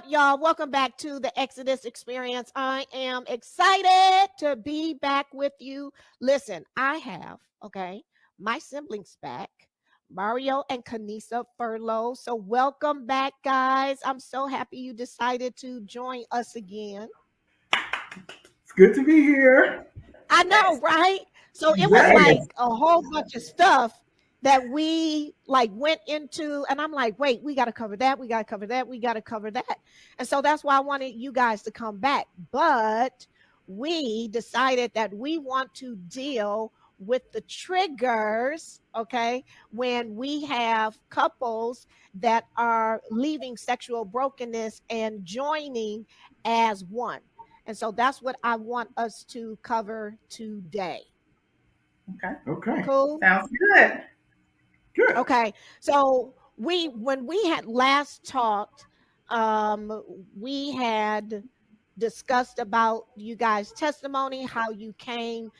y'all? Welcome back to the Exodus Experience. I am excited to be back with you. Listen, I have, my siblings back, Mario and Kaneisa Furlow. So, welcome back, guys. I'm so happy you decided to join us again. It's good to be here. I know, right? So it was like Yes. a whole bunch of stuff that we like went into, and I'm like, wait, we got to cover that, we got to cover that, we got to cover that. And so that's why I wanted you guys to come back. But we decided that we want to deal with the triggers, when we have couples that are leaving sexual brokenness and joining as one. And so that's what I want us to cover today. Okay. Okay. Cool? Sounds good. Good. Okay. So when we had last talked, um, we had discussed about you guys' testimony, how you came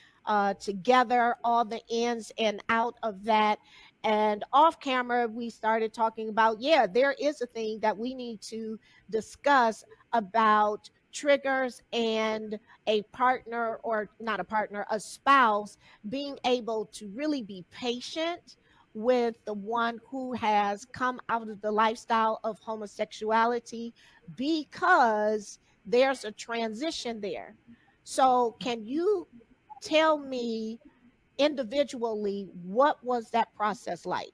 together, all the ins and out of that. And off camera, we started talking about, yeah, there is a thing that we need to discuss about triggers and a partner, or not a partner, a spouse being able to really be patient with the one who has come out of the lifestyle of homosexuality, because there's a transition there. So, can you tell me individually what was that process like?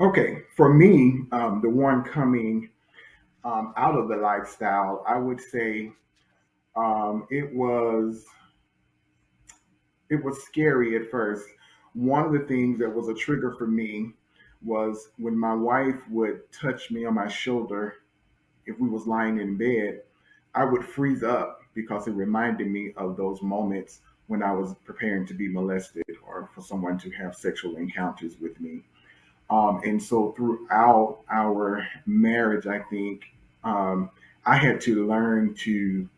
Okay. For me, the one coming out of the lifestyle, I would say it was scary at first. One of the things that was a trigger for me was when my wife would touch me on my shoulder if we was lying in bed. I would freeze up because it reminded me of those moments when I was preparing to be molested or for someone to have sexual encounters with me. And so throughout our marriage, I think I had to learn to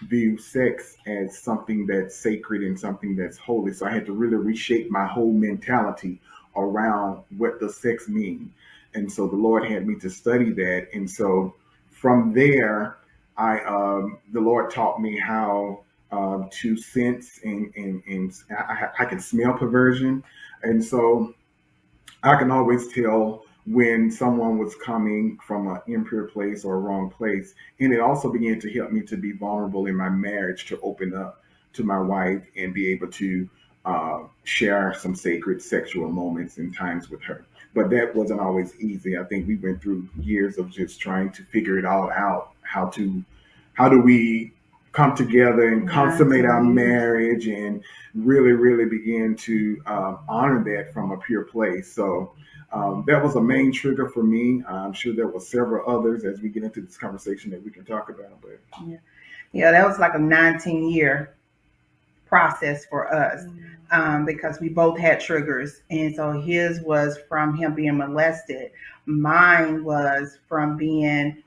view sex as something that's sacred and something that's holy. So I had to really reshape my whole mentality around what does sex mean. And so the Lord had me to study that. And so from there, the Lord taught me how to sense and I can smell perversion. And so I can always tell when someone was coming from an impure place or a wrong place. And it also began to help me to be vulnerable in my marriage, to open up to my wife and be able to share some sacred sexual moments and times with her. But that wasn't always easy. I think we went through years of just trying to figure it all out. How do we come together and consummate our marriage and really, really begin to honor that from a pure place. So that was a main trigger for me. I'm sure there were several others as we get into this conversation that we can talk about. But Yeah. Yeah, that was like a 19-year process for us, because we both had triggers. And so his was from him being molested. Mine was from being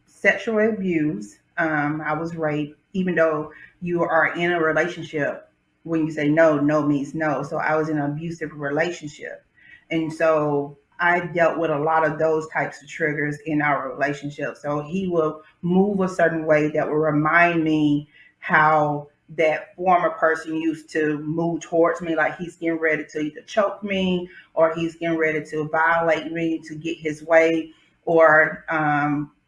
sexually abused. I was raped, even though you are in a relationship, when you say no, no means no. So I was in an abusive relationship. And so I dealt with a lot of those types of triggers in our relationship. So he will move a certain way that will remind me how that former person used to move towards me, like he's getting ready to either choke me or he's getting ready to violate me to get his way. Or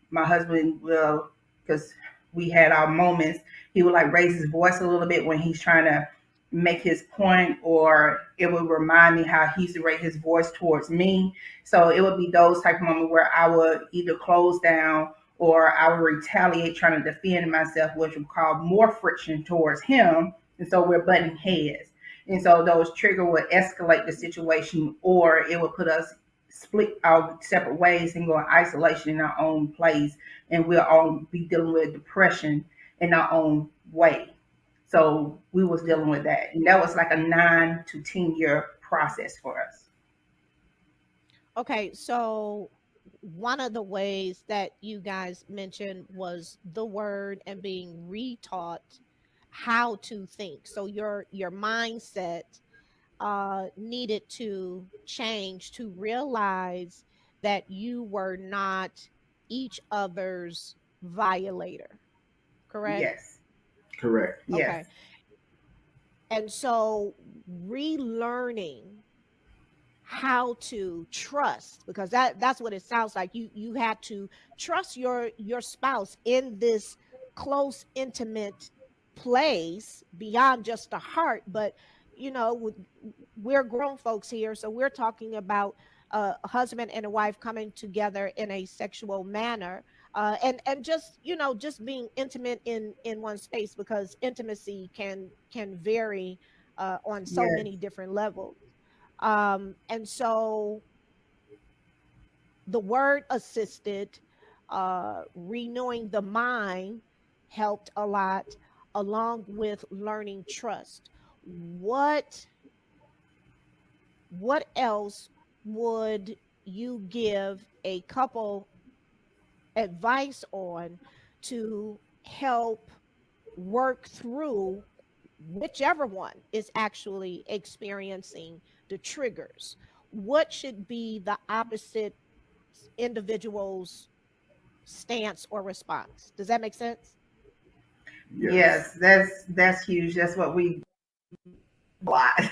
my husband will, because we had our moments, he would like raise his voice a little bit when he's trying to make his point, or it would remind me how he used to raise his voice towards me. So it would be those type of moments where I would either close down or I would retaliate trying to defend myself, which would cause more friction towards him. And so we're butting heads. And so those trigger would escalate the situation, or it would put us split our separate ways and go in isolation in our own place. And we'll all be dealing with depression in our own way. So we was dealing with that. And that was like a 9 to 10 year process for us. Okay, so one of the ways that you guys mentioned was the word and being retaught how to think. So your mindset needed to change to realize that you were not each other's violator, correct? Yes. Correct. Yes. Okay. And so relearning how to trust, because that's what it sounds like. You had to trust your spouse in this close, intimate place beyond just the heart. But we're grown folks here, so we're talking about a husband and a wife coming together in a sexual manner, and just just being intimate in one space, because intimacy can vary on so Yes. many different levels. And so the word assisted, renewing the mind helped a lot, along with learning trust. What else would you give a couple advice on to help work through whichever one is actually experiencing the triggers? What should be the opposite individual's stance or response? Does that make sense? Yes. Yes. That's huge. That's what we lot.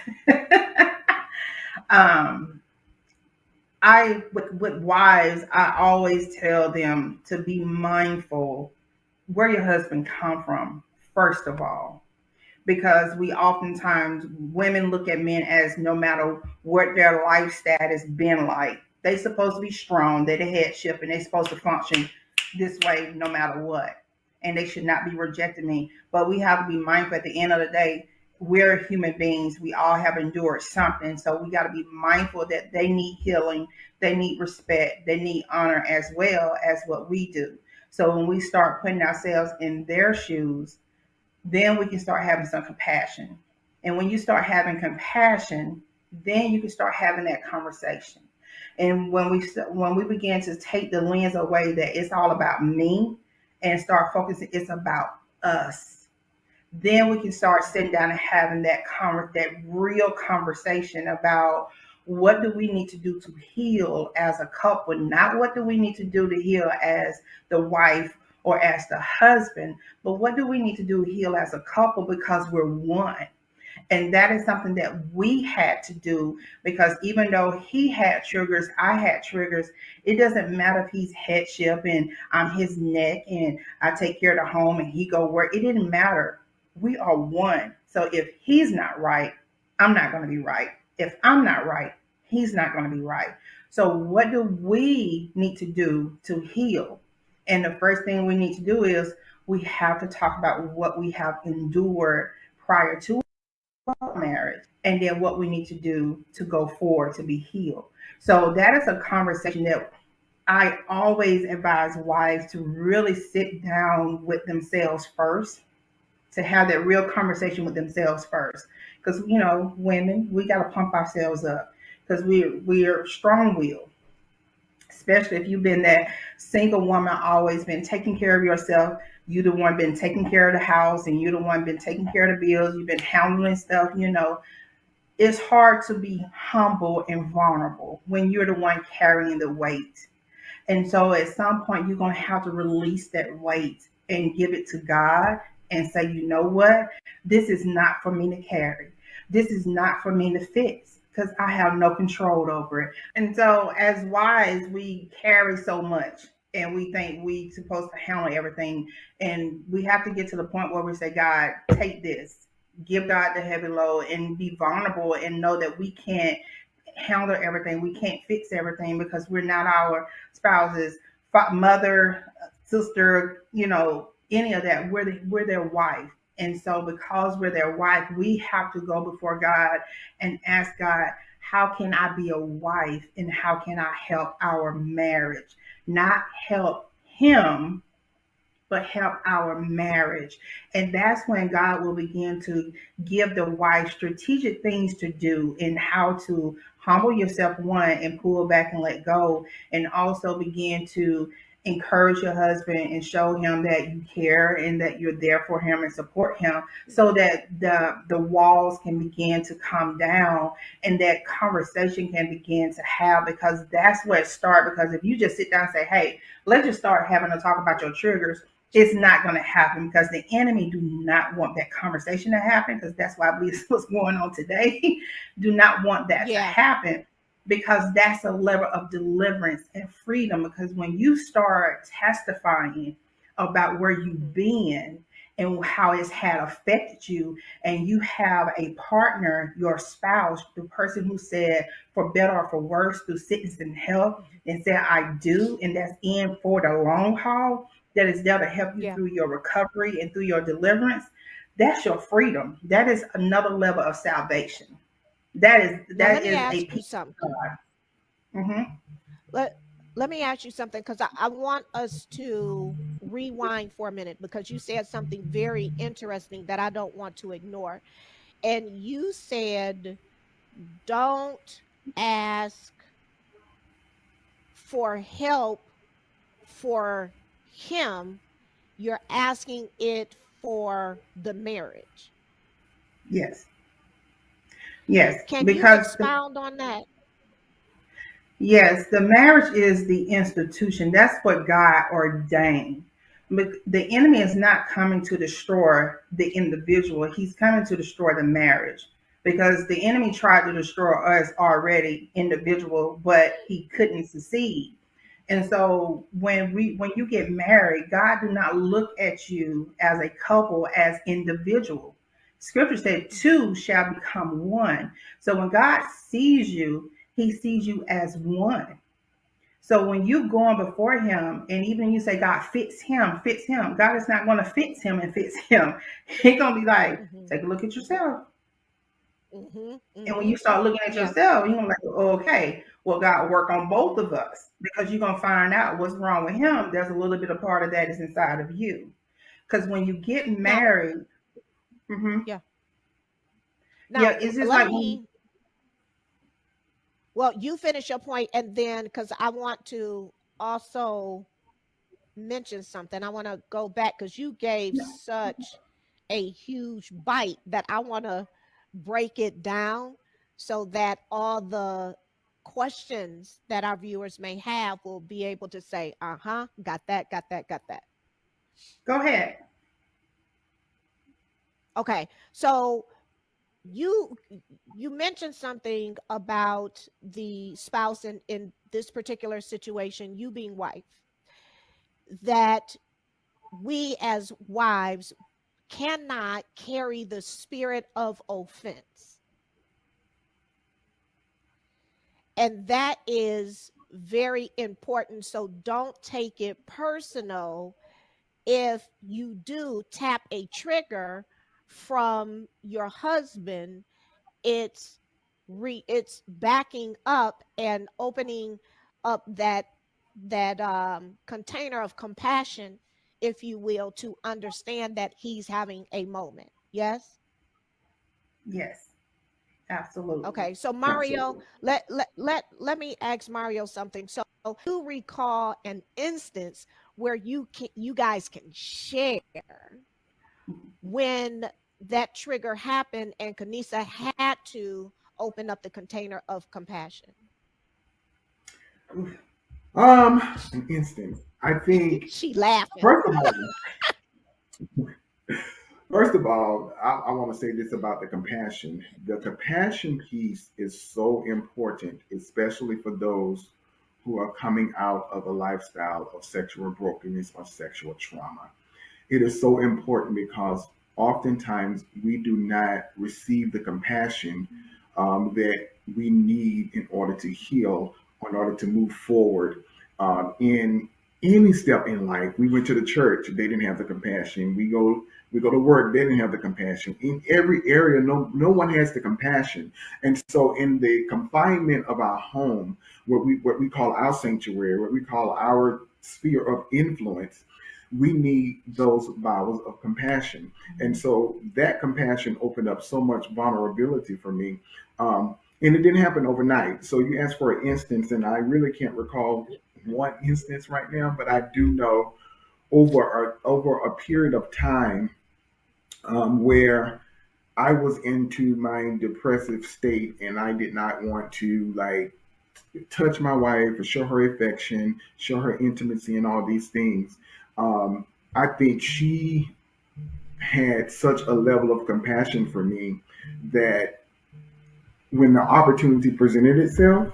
um, I with wives, I always tell them to be mindful where your husband come from first of all, because we oftentimes women look at men as no matter what their life status been like, they supposed to be strong, they're the headship, and they supposed to function this way no matter what, and they should not be rejecting me. But we have to be mindful at the end of the day, we're human beings, we all have endured something, so we got to be mindful that they need healing, they need respect, they need honor as well as what we do. So when we start putting ourselves in their shoes, then we can start having some compassion. And when you start having compassion, then you can start having that conversation. And when we begin to take the lens away that it's all about me and start focusing it's about us, then we can start sitting down and having that real conversation about what do we need to do to heal as a couple, not what do we need to do to heal as the wife or as the husband, but what do we need to do to heal as a couple because we're one. And that is something that we had to do, because even though he had triggers, I had triggers. It doesn't matter if he's headship and I'm his neck and I take care of the home and he go work. It didn't matter. We are one. So if he's not right, I'm not going to be right. If I'm not right, he's not going to be right. So what do we need to do to heal? And the first thing we need to do is we have to talk about what we have endured prior to marriage, and then what we need to do to go forward to be healed. So that is a conversation that I always advise wives to really sit down with themselves first, to have that real conversation with themselves first. Because women, we got to pump ourselves up because we're strong willed, especially if you've been that single woman, always been taking care of yourself. You the one been taking care of the house, and you the one been taking care of the bills. You've been handling stuff. It's hard to be humble and vulnerable when you're the one carrying the weight. And so at some point, you're going to have to release that weight and give it to God and say, you know what? This is not for me to carry. This is not for me to fix because I have no control over it. And so as wives, we carry so much and we think we supposed to handle everything. And we have to get to the point where we say, God, take this. Give God the heavy load and be vulnerable and know that we can't handle everything. We can't fix everything because we're not our spouses, mother, sister, any of that. We're their wife. And so because we're their wife, we have to go before God and ask God, how can I be a wife and how can I help our marriage? Not help him, but help our marriage. And that's when God will begin to give the wife strategic things to do and how to humble yourself, one, and pull back and let go, and also begin to encourage your husband and show him that you care and that you're there for him and support him, so that the walls can begin to come down and that conversation can begin to have, because that's where it starts. Because if you just sit down and say, hey, let's just start having a talk about your triggers, it's not going to happen, because the enemy do not want that conversation to happen, because that's why I believe what's going on today. Do not want that to Yeah. happen, because that's a level of deliverance and freedom. Because when you start testifying about where you've Mhm. been and how it's had affected you, and you have a partner, your spouse, the person who said for better or for worse, through sickness and health, Mhm. and said I do, and that's in for the long haul, that is there to help you Yeah. through your recovery and through your deliverance, that's your freedom. That is another level of salvation. that is Now let that me is ask a you peace of something. God. Hmm. Let let me ask you something, because I want us to rewind for a minute, because you said something very interesting that I don't want to ignore. And you said, don't ask for help for him, you're asking it for the marriage. Yes, yes, Can you because expound on that? yes, the marriage is the institution. That's what God ordained. But the enemy is not coming to destroy the individual. He's coming to destroy the marriage, because the enemy tried to destroy us already individual, but he couldn't succeed. And so when you get married, God do not look at you as a couple, as individual. Scripture said Mhm. two shall become one. So when God sees you, he sees you as one. So when you go on before him, and even you say, God, fix him, God is not going to fix him and fix him. He's going to be like, Mhm. take a look at yourself. Mhm. And when you Mhm. start looking at Yeah. yourself, you're gonna be like, oh, okay, well, God work on both Mhm. of us, because you're gonna find out what's wrong with him. There's a little bit of part of that is inside of you. Because when you get Now, married, hmm, yeah. Now, yeah, it's just let like when, me, well, you finish your point, and then, because I want to also mention something, I want to go back, because you gave such a huge bite that I want to break it down, so that all the questions that our viewers may have will be able to say, uh-huh, got that, got that, got that. go ahead. Okay. So you you mentioned something about the spouse in this particular situation, you being wife, that we as wives cannot carry the spirit of offense. And that is very important. So don't take it personal if you do tap a trigger from your husband. It's backing up and opening up that container of compassion, if you will, to understand that he's having a moment. Yes. Yes, absolutely, Okay, so Mario, absolutely. let me ask Mario something. So you recall an instance where you guys can share when that trigger happened and Kanisa had to open up the container of compassion. An instance. I think She laughing. first of all, first of all, I want to say this about the compassion. The compassion piece is so important, especially for those who are coming out of a lifestyle of sexual brokenness or sexual trauma. It is so important because oftentimes we do not receive the compassion that we need in order to heal, in order to move forward in any step in life. We went to the church; they didn't have the compassion. We go to work; they didn't have the compassion. In every area, no one has the compassion. And so, in the confinement of our home, what we call our sanctuary, what we call our sphere of influence, we need those bowels of compassion. And so that compassion opened up so much vulnerability for me. And it didn't happen overnight. So you asked for an instance, and I really can't recall one instance right now, but I do know over a period of time where I was into my depressive state and I did not want to like touch my wife or show her affection, show her intimacy, and all these things. Um, I think she had such a level of compassion for me that when the opportunity presented itself,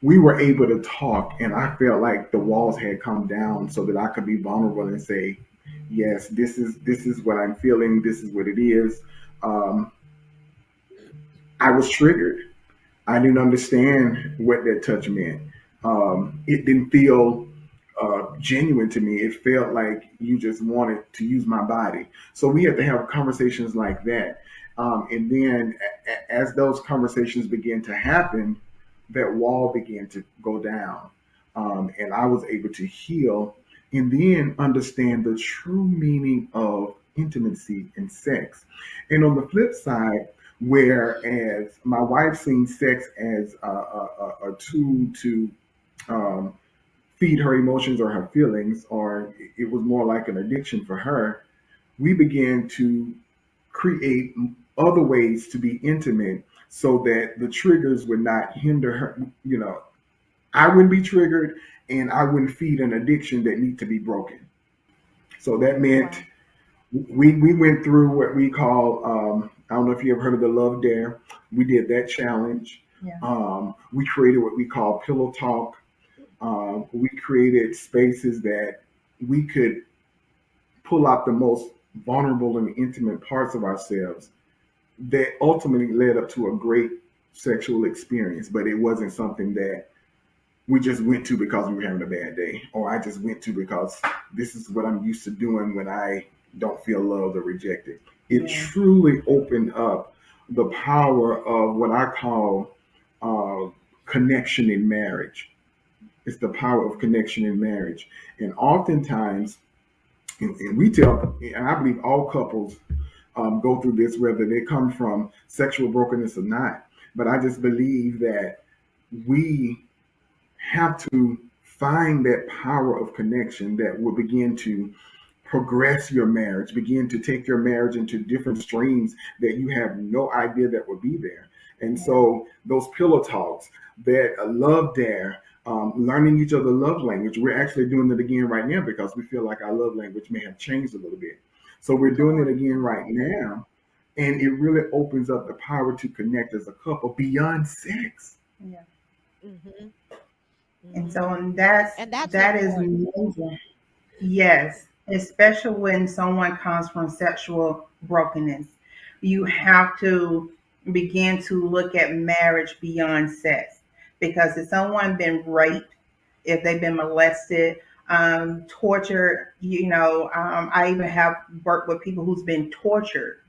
we were able to talk, and I felt like the walls had come down so that I could be vulnerable and say, "Yes, this is what I'm feeling. This is what it is." Um, I was triggered. I didn't understand what that touch meant. It didn't feel genuine to me. It felt like you just wanted to use my body. So we had to have conversations like that. And then as those conversations began to happen, that wall began to go down. And I was able to heal and then understand the true meaning of intimacy and sex. And on the flip side, whereas my wife seen sex as a tool to um, feed her emotions or her feelings, or it was more like an addiction for her, we began to create other ways to be intimate so that the triggers would not hinder her. You know, I wouldn't be triggered and I wouldn't feed an addiction that need to be broken. So that meant Wow. we went through what we call I don't know if you ever heard of the Love Dare. We did that challenge. Yeah. We created what we call pillow talk. We created spaces that we could pull out the most vulnerable and intimate parts of ourselves that ultimately led up to a great sexual experience. But it wasn't something that we just went to because we were having a bad day, or I just went to because this is what I'm used to doing when I don't feel loved or rejected. It Yeah. truly opened up the power of what I call uh, connection in marriage. It's the power of connection in marriage. And oftentimes, and we tell, and I believe all couples go through this, whether they come from sexual brokenness or not. But I just believe that we have to find that power of connection that will begin to progress your marriage, begin to take your marriage into different streams that you have no idea that will be there. And Yeah. so those pillow talks, that love dare, learning each other love language. We're actually doing it again right now because we feel like our love language may have changed a little bit. So we're Come doing it on. again right now. And it really opens up the power to connect as a couple beyond sex. Yeah. Mhm. And Mhm. so and that's And that's that is important. major. Yes, especially when someone comes from sexual brokenness. You have to begin to look at marriage beyond sex. Because if someone been raped, if they've been molested, tortured, I even have worked with people who's been tortured,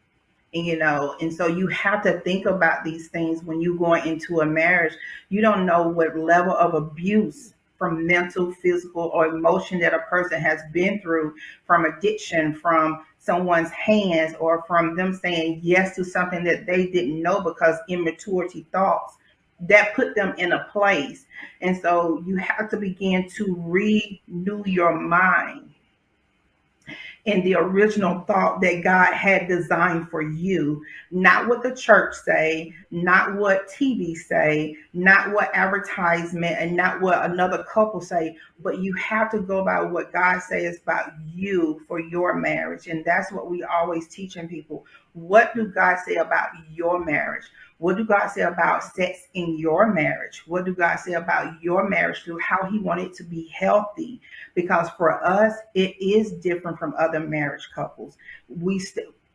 and so you have to think about these things when you go into a marriage. You don't know what level of abuse from mental, physical, or emotion that a person has been through, from addiction, from someone's hands, or from them saying yes to something that they didn't know because immaturity thoughts that put them in a place. And so you have to begin to renew your mind in the original thought that God had designed for you, not what the church say, not what TV say, not what advertisement, and not what another couple say, but you have to go by what God says about you for your marriage. And that's what we always teaching people. What do God say about your marriage? What do God say about sex in your marriage? What do God say about your marriage, through how he wanted it to be healthy? Because for us it is different from other marriage couples.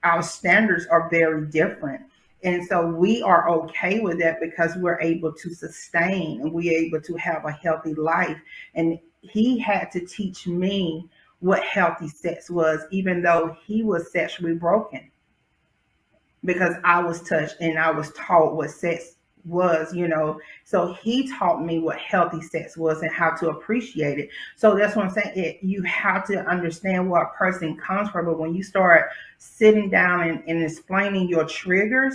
Our standards are very different, and so we are okay with that because we're able to sustain and we're able to have a healthy life. And he had to teach me what healthy sex was, even though he was sexually broken, because I was touched and I was taught what sex was. So he taught me what healthy sex was and how to appreciate it. So that's what I'm saying. You have to understand where a person comes from. But when you start sitting down and explaining your triggers,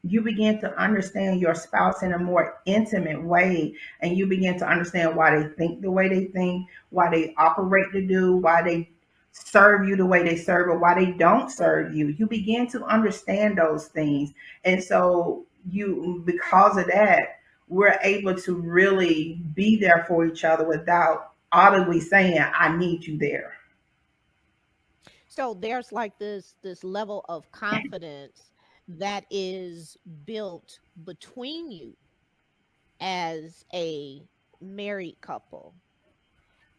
you begin to understand your spouse in a more intimate way, and you begin to understand why they think the way they think, why they operate to do, why they serve you the way they serve, or why they don't serve you. You begin to understand those things. And so you, because of that, we're able to really be there for each other without audibly saying, I need you there. So there's like this level of confidence that is built between you as a married couple,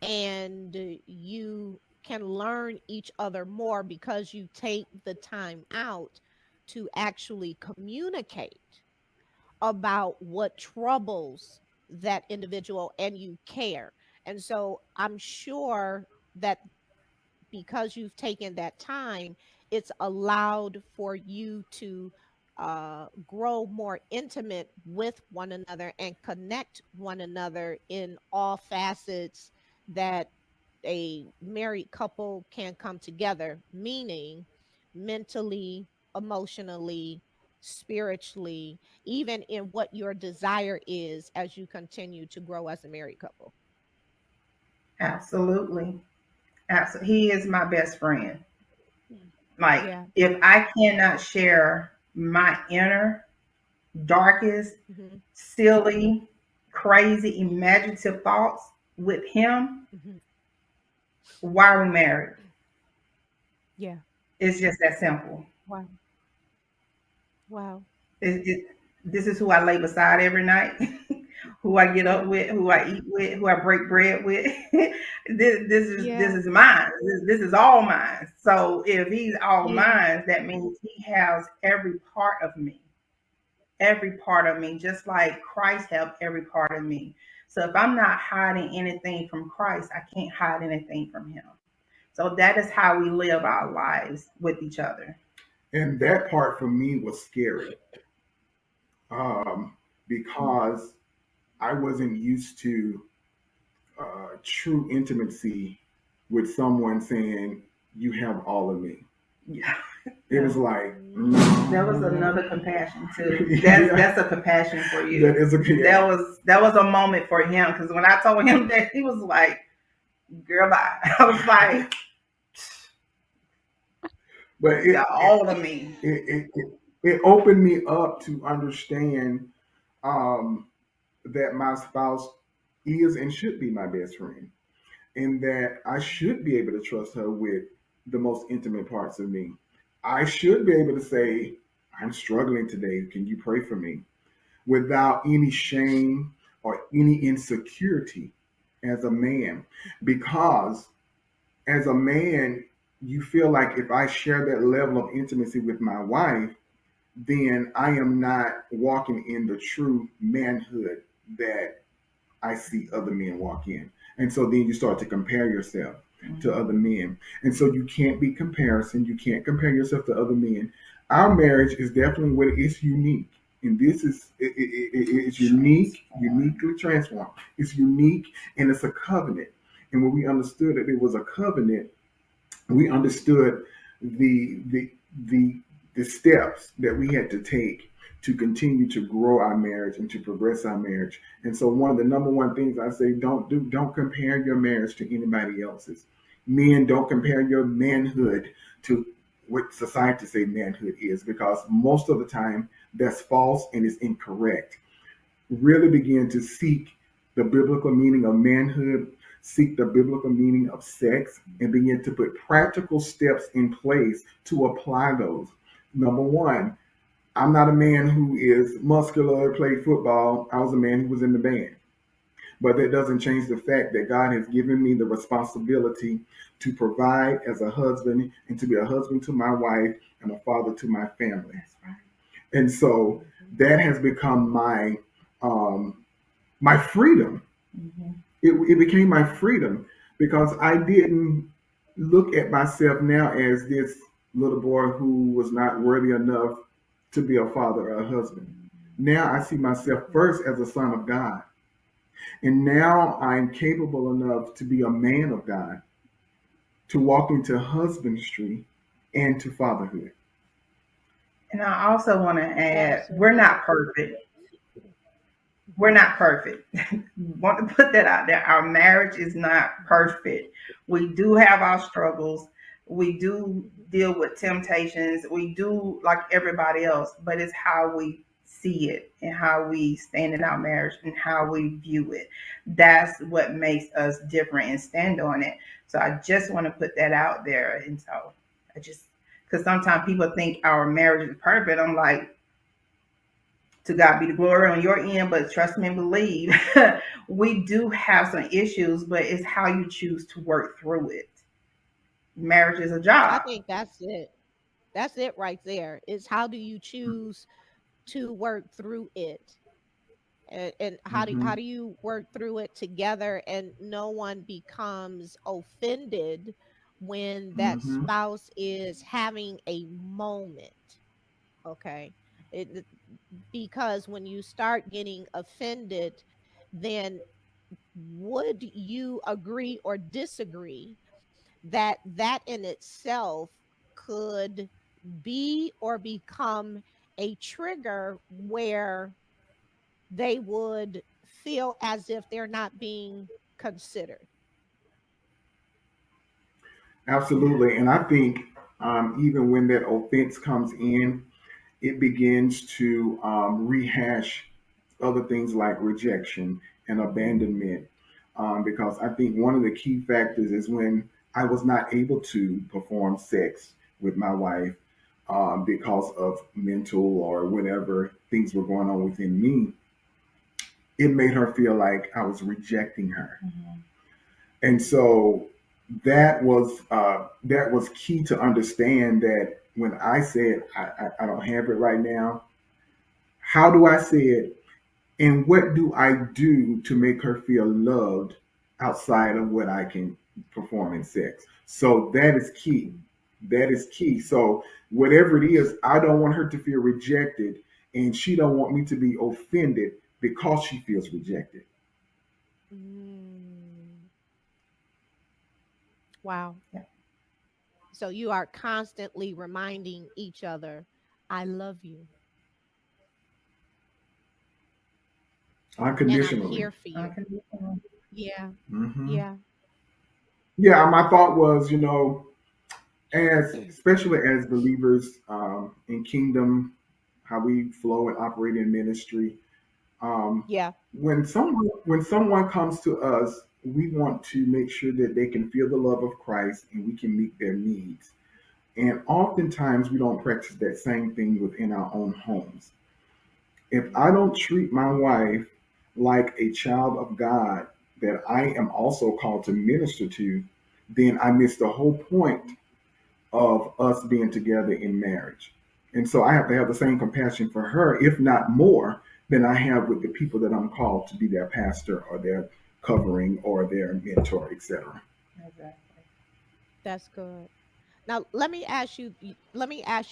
and you can learn each other more because you take the time out to actually communicate about what troubles that individual, and you care. And so I'm sure that because you've taken that time, it's allowed for you to grow more intimate with one another and connect one another in all facets that a married couple can come together, meaning mentally, emotionally, spiritually, even in what your desire is as you continue to grow as a married couple. Absolutely. Absolutely. He is my best friend. Mm. Like, Yeah. if I cannot share my inner, darkest, Hmm. silly, crazy, imaginative thoughts with him, Hmm. why are we married? Yeah. It's just that simple. Wow. Wow. It, this is who I lay beside every night, who I get up Yeah. with, who I eat with, who I break bread with. This Yeah. is mine. This is all mine. So if he's all Yeah. mine, that means he has every part of me. Every part of me, just like Christ have every part of me. So if I'm not hiding anything from Christ, I can't hide anything from him. So that is how we live our lives with each other. And that part for me was scary, um, Mm. because I wasn't used to true intimacy with someone saying, "You have all of me." Yeah. It was like, That was no. another compassion too. Yeah, That's a compassion for that you. is a yeah. That was a moment for him, because when I told him that, he was like, "Girl, bye." I was like, But "You got all of me." it opened me up to understand um, that my spouse is and should be my best friend, and that I should be able to trust her with the most intimate parts of me. I should be able to say, "I'm struggling today. Can you pray for me?" without any shame or any insecurity as a man. Because as a man, you feel like if I share that level of intimacy with my wife, then I am not walking in the true manhood that I see other men walk in. And so then you start to compare yourself to other Mhm. men. And so you can't be comparison. You can't compare yourself to other men. Our marriage is definitely what it's unique. And this is it's unique, Transform. uniquely transformed. It's unique and it's a covenant. And when we understood that it was a covenant, we understood the the the the steps that we had to take to continue to grow our marriage and to progress our marriage. And so one of the number one things I say, don't compare your marriage to anybody else's. Men, don't compare your manhood to what society say manhood is, because most of the time that's false and is incorrect. Really begin to seek the biblical meaning of manhood, seek the biblical meaning of sex, and begin to put practical steps in place to apply those. Number one, I'm not a man who is muscular, played football. I was a man who was in the band. But that doesn't change the fact that God has given me the responsibility to provide as a husband and to be a husband to my wife and a father to my family. That's right. And so Mhm. that has become um, my freedom. Hmm. It became my freedom because I didn't look at myself now as this little boy who was not worthy enough to be a father or a husband. Now I see myself Mhm. first as a son of God. And now I'm capable enough to be a man of God, to walk into husbandry and to fatherhood. And I also want to add, we're not Absolutely. perfect. We're not perfect. Want to put that out there. Our marriage is not perfect. We do have our struggles. We do deal with temptations. We do like everybody else, but it's how we see it and how we stand in our marriage and how we view it. That's what makes us different and stand on it. So I just want to put that out there. And so I just, because sometimes people think our marriage is perfect. I'm like, to God be the glory on your end, but trust me and believe, we do have some issues, but it's how you choose to work through it. Marriage is a I job. think that's it. That's it right there. Is how do you choose to work through it? And how Mm-hmm. do you work through it together and no one becomes offended when that Mm-hmm. spouse is having a moment, okay? it, because when you start getting offended, then would you agree or disagree that that in itself could be or become a trigger where they would feel as if they're not being considered? Absolutely. And I think even when that offense comes in, it begins to rehash other things like rejection and abandonment. Because I think one of the key factors is when I was not able to perform sex with my wife because of mental or whatever things were going on within me, it made her feel like I was rejecting her. Mhm. And so that was key to understand that when I said I don't have it right now, how do I say it? And what do I do to make her feel loved outside of what I can perform in sex? So that is key. That is key. So whatever it is, I don't want her to feel rejected, and she don't want me to be offended because she feels rejected. Mm, wow. Yeah. So you are constantly reminding each other, I love you and I'm Unconditionally. here for you. Unconditional. Yeah. Hmm. Yeah. Yeah, my thought was, as especially as believers in kingdom, how we flow and operate in ministry. Um, Yeah. when someone comes to us, we want to make sure that they can feel the love of Christ and we can meet their needs. And oftentimes we don't practice that same thing within our own homes. If I don't Mhm. treat my wife like a child of God that I am also called to minister to, then I miss the whole point of us being together in marriage. And so I have to have the same compassion for her, if not more, than I have with the people that I'm called to be their pastor or their covering or their mentor, etc. Exactly. That's good. Now let me ask you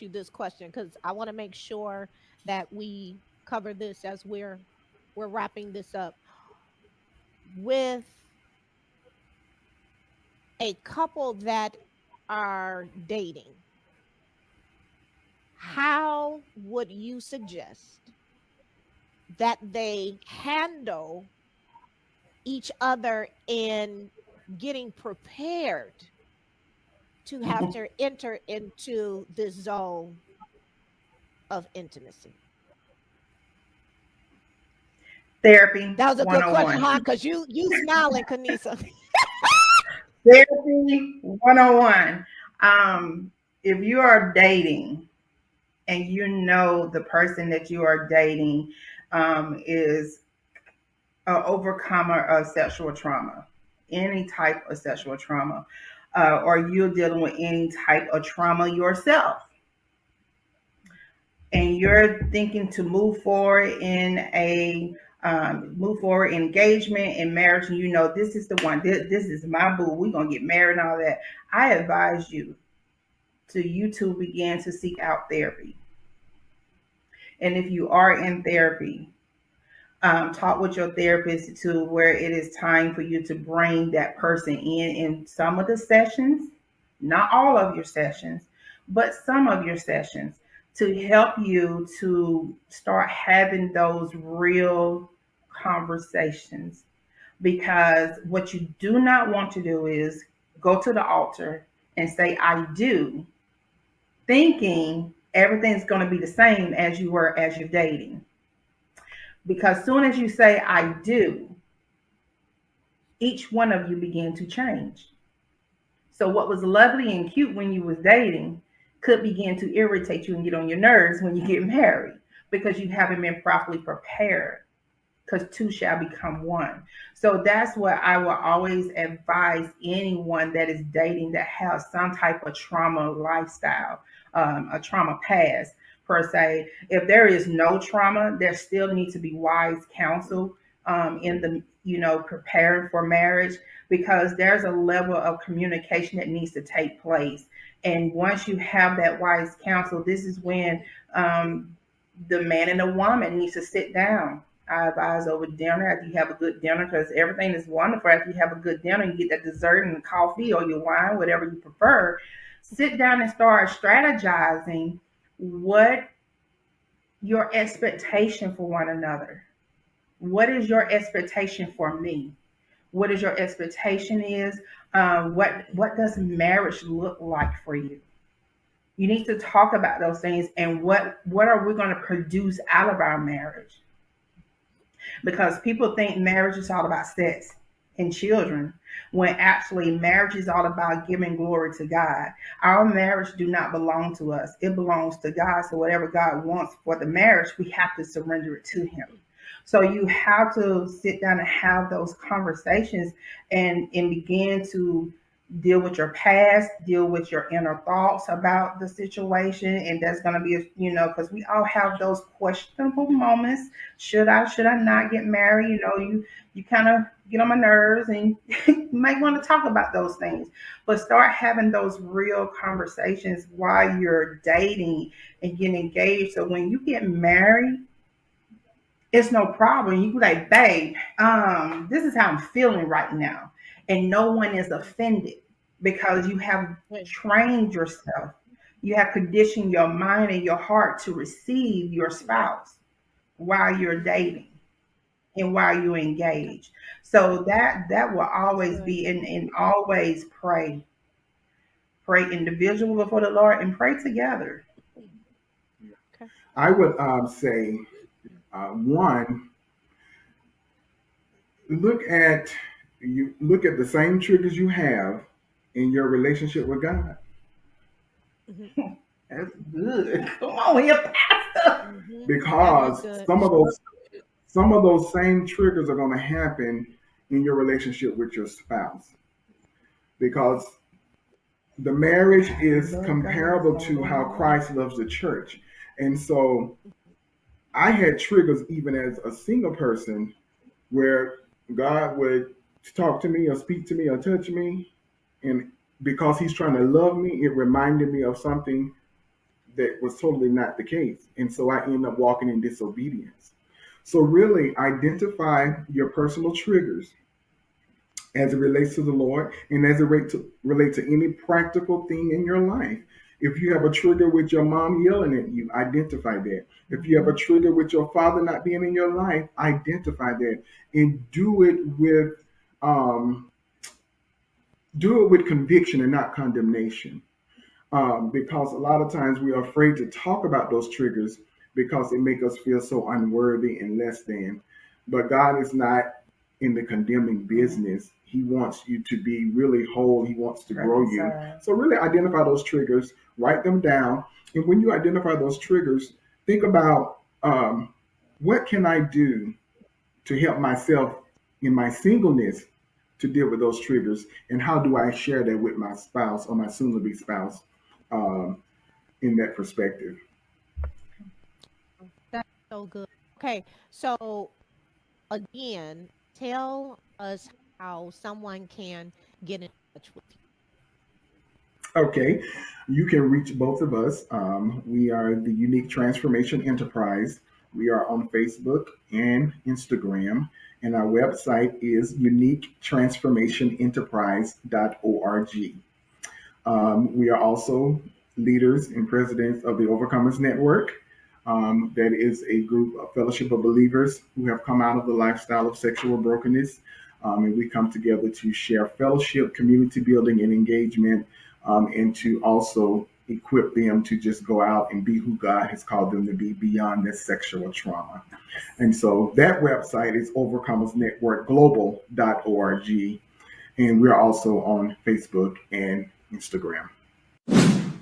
this question because I want to make sure that we cover this as we're wrapping this up. With a couple that are dating, how would you suggest that they handle each other in getting prepared to have to enter into this zone of intimacy? Therapy That was a good question, 101. huh? Because you smiling, Kanisa. Therapy 101. Um, if you are dating and you know the person that you are dating is an overcomer of sexual trauma, any type of sexual trauma, or you're dealing with any type of trauma yourself, and you're thinking to move forward in engagement and marriage, and you know this is the one, this is my boo, we're gonna get married and all that, I advise you to you two begin to seek out therapy. And if you are in therapy, talk with your therapist to where it is time for you to bring that person in some of the sessions, not all of your sessions, but some of your sessions, to help you to start having those real conversations. Because what you do not want to do is go to the altar and say, I do, thinking everything's going to be the same as you were as you're dating. Because soon as you say, I do, each one of you begin to change. So what was lovely and cute when you was dating could begin to irritate you and get on your nerves when you get married because you haven't been properly prepared, because two shall become one. So that's what I will always advise anyone that is dating that has some type of trauma lifestyle, a trauma past per se. If there is no trauma, there still needs to be wise counsel in the preparing for marriage, because there's a level of communication that needs to take place. And once you have that wise counsel, this is when the man and the woman needs to sit down. I advise over dinner, after you have a good dinner, because everything is wonderful after you have a good dinner. You get that dessert and coffee or your wine, whatever you prefer. Sit down and start strategizing what your expectation for one another. What is your expectation for me? What is your expectation is? What does marriage look like for you? You need to talk about those things, and what are we going to produce out of our marriage? Because people think marriage is all about sex and children, when actually marriage is all about giving glory to God. Our marriage do not belong to us, it belongs to God. So whatever God wants for the marriage, we have to surrender it to him. So you have to sit down and have those conversations, and begin to deal with your past, deal with your inner thoughts about the situation. And that's going to be, because we all have those questionable moments. Should I not get married? You kind of get on my nerves, and you might want to talk about those things. But start having those real conversations while you're dating and getting engaged. So when you get married, it's no problem. You be like, babe, this is how I'm feeling right now. And no one is offended because you have Right. trained yourself. You have conditioned your mind and your heart to receive your spouse while you're dating and while you're engaged. So that will always Good. be, and always pray. Pray individual before the Lord and pray together. Okay. I would say, one, look at look at the same triggers you have in your relationship with God, Hmm. That's good. Come on here, Pastor. That is because good. some of those same triggers are going to happen in your relationship with your spouse, because the marriage is Love God comparable so to how much. Christ loves the church. And so I had triggers even as a single person where God would talk to me or speak to me or touch me. And because he's trying to love me, it reminded me of something that was totally not the case. And so I end up walking in disobedience. So, really identify your personal triggers as it relates to the Lord and as it relate to any practical thing in your life. If you have a trigger with your mom yelling at you, identify that. If you have a Mhm. trigger with your father not being in your life, identify that and um, do it with conviction and not condemnation. Because a lot of times we are afraid to talk about those triggers because it make us feel so unworthy and less than. But God is not in the condemning business. He wants you to be really whole. He wants to grow you. Reconcile. So really identify those triggers, write them down, and when you identify those triggers, think about what can I do to help myself in my singleness to deal with those triggers, and how do I share that with my spouse or my soon-to-be spouse um, in that perspective. That's so good. Okay. So again, tell us how someone can get in touch with Okay, you can reach both of us. We are the Unique Transformation Enterprise. We are on Facebook and Instagram, and our website is uniquetransformationenterprise.org. We are also leaders and presidents of the Overcomers Network. That is a group, a fellowship of believers who have come out of the lifestyle of sexual brokenness. And we come together to share fellowship, community building, and engagement, and to also equip them to just go out and be who God has called them to be beyond their sexual trauma. And so that website is overcomersnetworkglobal.org. And we're also on Facebook and Instagram.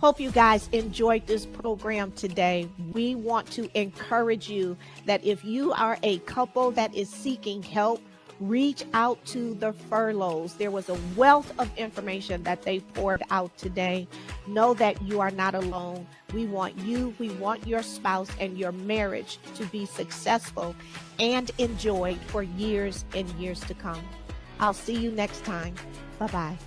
Hope you guys enjoyed this program today. We want to encourage you that if you are a couple that is seeking help, reach out to the Furlows. There was a wealth of information that they poured out today. Know that you are not alone. We want you, we want your spouse and your marriage to be successful and enjoyed for years and years to come. I'll see you next time. Bye-bye.